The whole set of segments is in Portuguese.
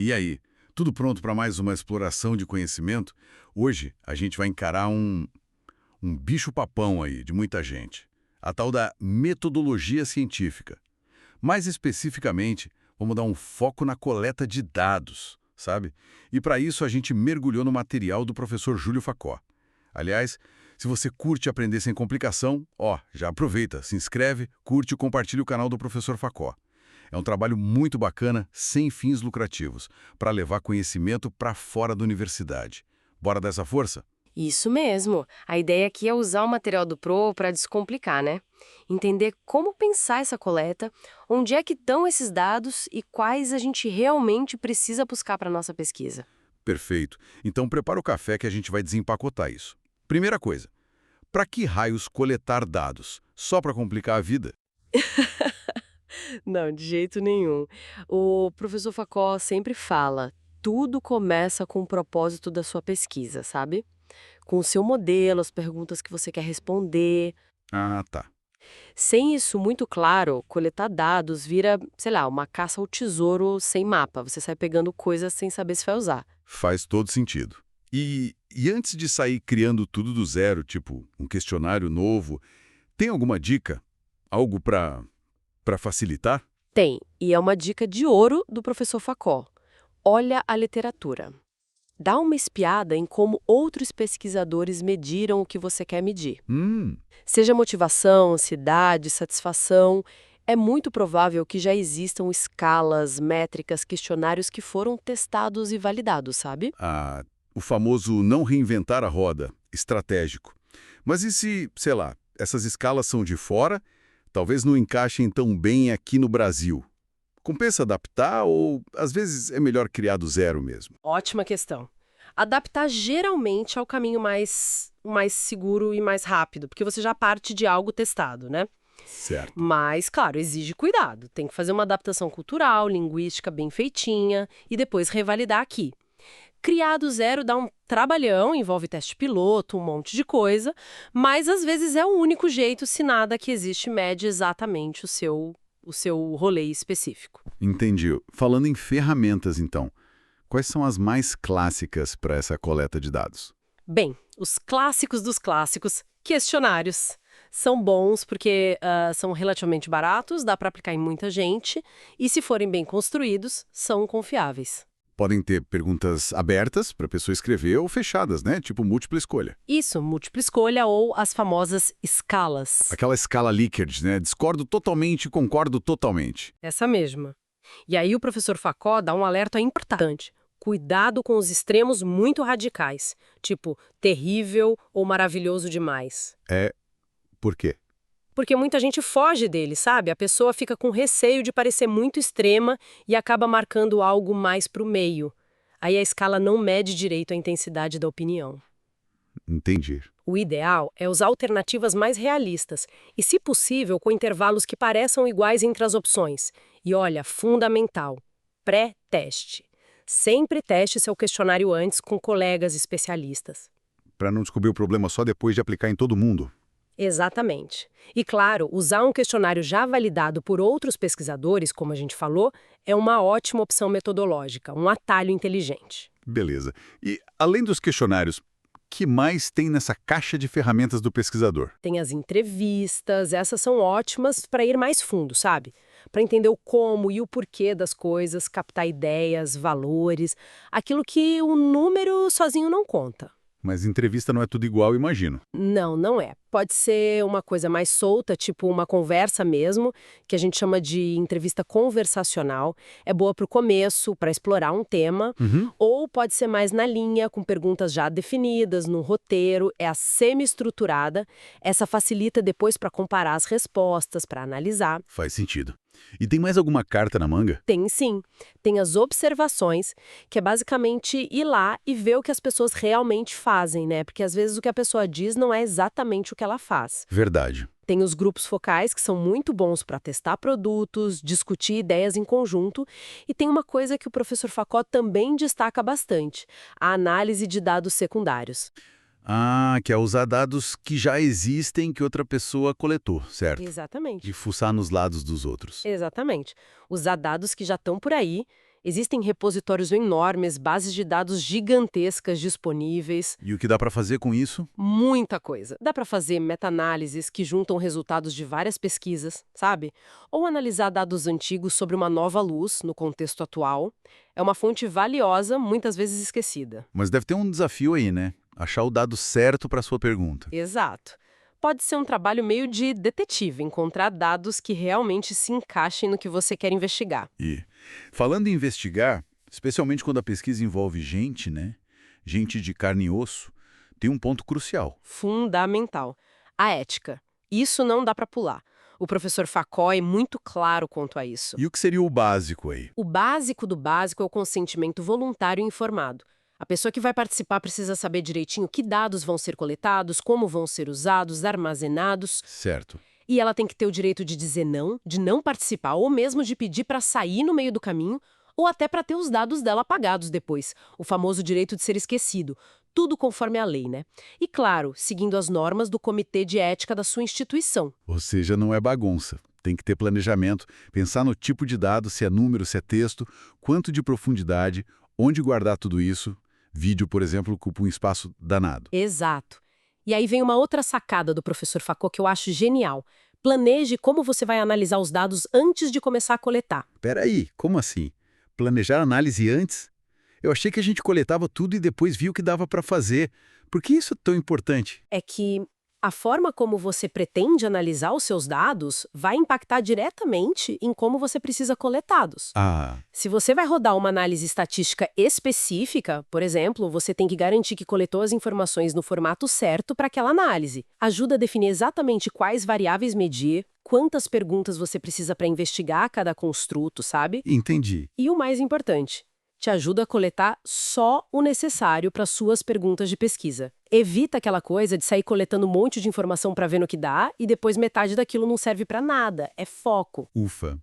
E aí, tudo pronto para mais uma exploração de conhecimento? Hoje a gente vai encarar um bicho-papão aí de muita gente. A tal da metodologia científica. Mais especificamente, vamos dar um foco na coleta de dados, sabe? E para isso a gente mergulhou no material do professor Júlio Facó. Aliás, se você curte aprender sem complicação, já aproveita, se inscreve, curte e compartilha o canal do professor Facó. É um trabalho muito bacana, sem fins lucrativos, para levar conhecimento para fora da universidade. Bora dessa força? Isso mesmo. A ideia aqui é usar o material do Pro para descomplicar, né? Entender como pensar essa coleta, onde é que estão esses dados e quais a gente realmente precisa buscar para nossa pesquisa. Perfeito. Então prepara o café que a gente vai desempacotar isso. Primeira coisa, para que raios coletar dados? Só para complicar a vida? Não, de jeito nenhum. O professor Facó sempre fala, tudo começa com o propósito da sua pesquisa, sabe? Com o seu modelo, as perguntas que você quer responder. Ah, tá. Sem isso muito claro, coletar dados vira, sei lá, uma caça ao tesouro sem mapa. Você sai pegando coisas sem saber se vai usar. Faz todo sentido. E antes de sair criando tudo do zero, tipo um questionário novo, tem alguma dica? Algo para facilitar? Tem, e é uma dica de ouro do professor Facó. Olha a literatura. Dá uma espiada em como outros pesquisadores mediram o que você quer medir. Hum, Seja motivação, ansiedade, satisfação, é muito provável que já existam escalas, métricas, questionários que foram testados e validados, sabe? o famoso não reinventar a roda, estratégico. Mas e se, sei lá, essas escalas são de fora, talvez não encaixem tão bem aqui no Brasil? Compensa adaptar ou, às vezes, é melhor criar do zero mesmo? Ótima questão. Adaptar geralmente é o caminho mais seguro e mais rápido, porque você já parte de algo testado, né? Certo. Mas, claro, exige cuidado. Tem que fazer uma adaptação cultural, linguística bem feitinha e depois revalidar aqui. Criar do zero dá um trabalhão, envolve teste piloto, um monte de coisa, mas às vezes é o único jeito se nada que existe mede exatamente o seu rolê específico. Entendi. Falando em ferramentas, então, quais são as mais clássicas para essa coleta de dados? Bem, os clássicos dos clássicos, questionários. São bons porque são relativamente baratos, dá para aplicar em muita gente, e se forem bem construídos, são confiáveis. Podem ter perguntas abertas para a pessoa escrever ou fechadas, né? Tipo múltipla escolha. Isso, múltipla escolha ou as famosas escalas. Aquela escala Likert, né? Discordo totalmente, concordo totalmente. Essa mesma. E aí o professor Facó dá um alerta importante. Cuidado com os extremos muito radicais, tipo terrível ou maravilhoso demais. Por quê? Porque muita gente foge dele, sabe? A pessoa fica com receio de parecer muito extrema e acaba marcando algo mais pro meio. Aí a escala não mede direito a intensidade da opinião. Entendi. O ideal é usar alternativas mais realistas e, se possível, com intervalos que pareçam iguais entre as opções. E olha, fundamental, pré-teste. Sempre teste seu questionário antes com colegas especialistas. Para não descobrir o problema só depois de aplicar em todo mundo. Exatamente. E claro, usar um questionário já validado por outros pesquisadores, como a gente falou, é uma ótima opção metodológica, um atalho inteligente. Beleza. E, além dos questionários, que mais tem nessa caixa de ferramentas do pesquisador? Tem as entrevistas, essas são ótimas para ir mais fundo, sabe? Para entender o como e o porquê das coisas, captar ideias, valores, aquilo que o número sozinho não conta. Mas entrevista não é tudo igual, imagino. Não, não é. Pode ser uma coisa mais solta, tipo uma conversa mesmo, que a gente chama de entrevista conversacional. É boa para o começo, para explorar um tema. Uhum. Ou pode ser mais na linha, com perguntas já definidas, no roteiro. É a semi-estruturada. Essa facilita depois para comparar as respostas, para analisar. Faz sentido. E tem mais alguma carta na manga? Tem sim. Tem as observações, que é basicamente ir lá e ver o que as pessoas realmente fazem, né? Porque às vezes o que a pessoa diz não é exatamente o que ela faz. Verdade. Tem os grupos focais, que são muito bons para testar produtos, discutir ideias em conjunto. E tem uma coisa que o professor Facó também destaca bastante: a análise de dados secundários. Que é usar dados que já existem que outra pessoa coletou, certo? Exatamente. De fuçar nos lados dos outros. Exatamente. Usar dados que já estão por aí Existem repositórios enormes, bases de dados gigantescas disponíveis. E o que dá para fazer com isso? Muita coisa. Dá para fazer meta-análises que juntam resultados de várias pesquisas, sabe? Ou analisar dados antigos sobre uma nova luz no contexto atual. É uma fonte valiosa, muitas vezes esquecida. Mas deve ter um desafio aí, né? Achar o dado certo para sua pergunta. Exato. Pode ser um trabalho meio de detetive, encontrar dados que realmente se encaixem no que você quer investigar. E, falando em investigar, especialmente quando a pesquisa envolve gente, né? Gente de carne e osso, tem um ponto crucial. Fundamental. A ética. Isso não dá para pular. O professor Facó é muito claro quanto a isso. E o que seria o básico aí? O básico do básico é o consentimento voluntário e informado. A pessoa que vai participar precisa saber direitinho que dados vão ser coletados, como vão ser usados, armazenados. Certo. E ela tem que ter o direito de dizer não, de não participar, ou mesmo de pedir para sair no meio do caminho, ou até para ter os dados dela apagados depois. O famoso direito de ser esquecido. Tudo conforme a lei, né? E claro, seguindo as normas do Comitê de Ética da sua instituição. Ou seja, não é bagunça. Tem que ter planejamento, pensar no tipo de dado, se é número, se é texto, quanto de profundidade, onde guardar tudo isso. Vídeo, por exemplo, ocupa um espaço danado. Exato. E aí vem uma outra sacada do professor Facó que eu acho genial. Planeje como você vai analisar os dados antes de começar a coletar. Peraí, como assim? Planejar a análise antes? Eu achei que a gente coletava tudo e depois via o que dava para fazer. Por que isso é tão importante? É que a forma como você pretende analisar os seus dados vai impactar diretamente em como você precisa coletá-los. Ah, Se você vai rodar uma análise estatística específica, por exemplo, você tem que garantir que coletou as informações no formato certo para aquela análise. Ajuda a definir exatamente quais variáveis medir, quantas perguntas você precisa para investigar cada construto, sabe? entendi. E o mais importante, te ajuda a coletar só o necessário para suas perguntas de pesquisa. Evita aquela coisa de sair coletando um monte de informação para ver no que dá e depois metade daquilo não serve para nada. É foco. Ufa.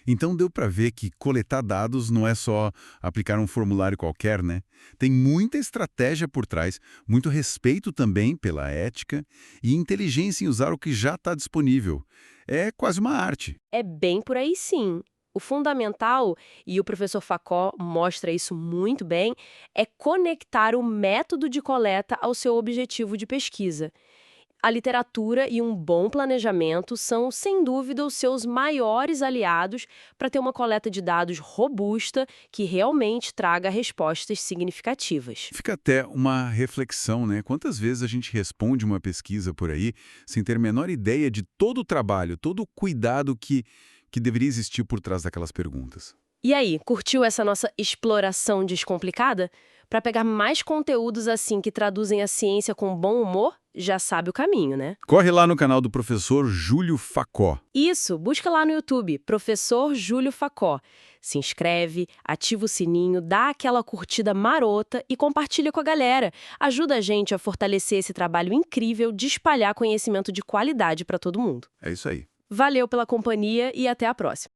Então deu para ver que coletar dados não é só aplicar um formulário qualquer, né? Tem muita estratégia por trás, muito respeito também pela ética e inteligência em usar o que já está disponível. É quase uma arte. É bem por aí sim. O fundamental, e o professor Facó mostra isso muito bem, é conectar o método de coleta ao seu objetivo de pesquisa. A literatura e um bom planejamento são, sem dúvida, os seus maiores aliados para ter uma coleta de dados robusta que realmente traga respostas significativas. Fica até uma reflexão, né? Quantas vezes a gente responde uma pesquisa por aí sem ter a menor ideia de todo o trabalho, todo o cuidado que deveria existir por trás daquelas perguntas. E aí, curtiu essa nossa exploração descomplicada? Para pegar mais conteúdos assim que traduzem a ciência com bom humor, já sabe o caminho, né? Corre lá no canal do professor Júlio Facó. Isso, busca lá no YouTube, Professor Júlio Facó. Se inscreve, ativa o sininho, dá aquela curtida marota e compartilha com a galera. Ajuda a gente a fortalecer esse trabalho incrível de espalhar conhecimento de qualidade para todo mundo. É isso aí. Valeu pela companhia e até a próxima.